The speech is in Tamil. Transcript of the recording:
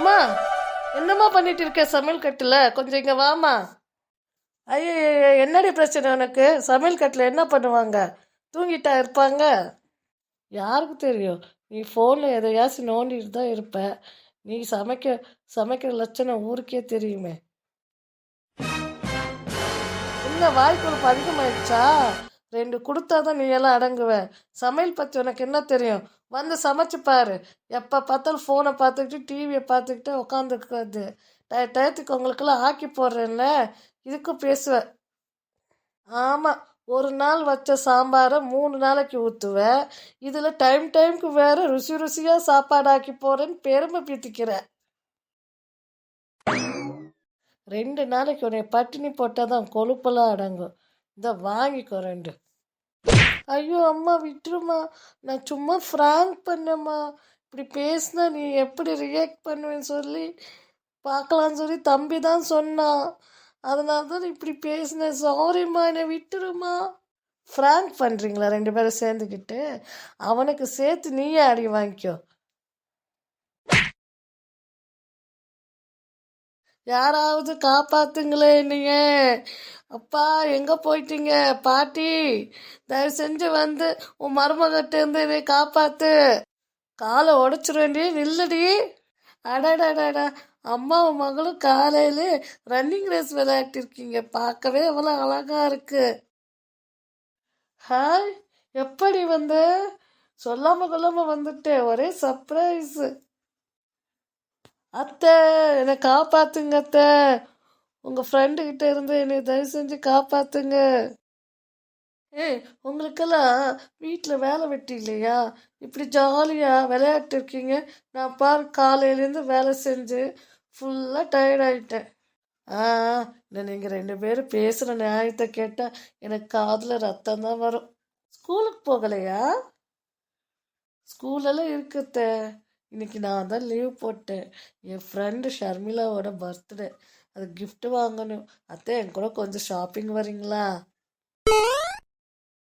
அம்மா, என்னம்மா பண்ணிட்டு இருக்க சமையல் கட்டில்? கொஞ்சம் இங்கே வாமா. ஐயோ, என்னடி பிரச்சனை உனக்கு? சமையல் கட்டில் என்ன பண்ணுவாங்க? தூங்கிட்டா இருப்பாங்க? யாருக்கு தெரியும்? நீ ஃபோனில் எதையாச்சும் நோண்டிட்டு தான் இருப்ப. நீ சமைக்கிற லட்சணம் ஊருக்கே தெரியுமே. என்ன வாய்க்குழுப்பு அதிகமாயிடுச்சா? 2 கொடுத்தா தான் நீ எல்லாம் அடங்குவ. சமையல் பற்றி உனக்கு என்ன தெரியும்? வந்து சமைச்சு பாரு. எப்போ பார்த்தாலும் ஃபோனை பார்த்துக்கிட்டு டிவியை பார்த்துக்கிட்டு உட்காந்துருக்காது. டயத்துக்கு உங்களுக்கெல்லாம் ஆக்கி போடுறேன்ல, இதுக்கும் பேசுவேன். ஆமாம், ஒரு நாள் வச்ச சாம்பாரை 3 நாளைக்கு ஊற்றுவேன். இதில் டைமுக்கு வேற ருசி ருசியாக சாப்பாடு ஆக்கி போகிறேன்னு பெருமை பீத்திக்கிறேன். 2 நாளைக்கு உன்னை பட்டினி போட்டால் தான் கொழுப்பெல்லாம் அடங்கும். இந்த வாங்கிக்கோ 2. ஐயோ அம்மா, விட்டுருமா. நான் சும்மா ஃப்ராங்க் பண்ணேம்மா. இப்படி பேசினா நீ எப்படி ரியாக்ட் பண்ணுவேன்னு சொல்லி பார்க்கலான்னு சொல்லி தம்பி தான் சொன்னான். அதனால தான் இப்படி பேசினேன். சாரிம்மா, என்னை விட்டுருமா. ஃப்ராங்க் பண்ணுறீங்களா 2 பேரும் சேர்ந்துக்கிட்டு? அவனுக்கு சேர்த்து நீயே அடி வாங்கிக்கோ. யாராவது காப்பாத்துங்களே என்னைய. அப்பா, எங்கே போயிட்டீங்க? பாட்டி, தயவு செஞ்சு வந்து உன் மருமகிட்ட இருந்து என்னை காப்பாத்து. காலை உடச்சிருவேண்டி, நில்லடி. அடடடடா, அம்மாவும் மகளும் காலையில ரன்னிங் ரேஸ் விளையாட்டிருக்கீங்க. பார்க்கவே அவ்வளோ அழகா இருக்கு. ஹாய், எப்படி வந்த? சொல்லாம கொள்ளாம வந்துட்டேன், ஒரே சர்ப்ரைஸ். அத்தை, என்னை காப்பாத்துங்க அத்தை. உங்கள் ஃப்ரெண்டுக்கிட்ட இருந்து என்னை தயவு செஞ்சு காப்பாத்துங்க. ஏய், உங்களுக்கெல்லாம் வீட்டில் வேலை வெட்டி இல்லையா? இப்படி ஜாலியாக விளையாட்டு இருக்கீங்க. நான் பாரு, காலையிலேருந்து வேலை செஞ்சு ஃபுல்லாக டயர்டாயிட்டேன். ஆ, இல்லை, நீங்கள் 2 பேரும் பேசுகிற நியாயத்தை கேட்டால் எனக்கு காதில் ரத்தம் தான் வரும். ஸ்கூலுக்கு போகலையா? ஸ்கூலெல்லாம் இருக்குத்த. இன்னைக்கு நான் தான் லீவ் போட்டேன். என் ஃப்ரெண்டு ஷர்மிளாவோட பர்த்டே. அது கிஃப்ட் வாங்கணும். அத்தை, என் கூட கொஞ்சம் ஷாப்பிங் வரீங்களா?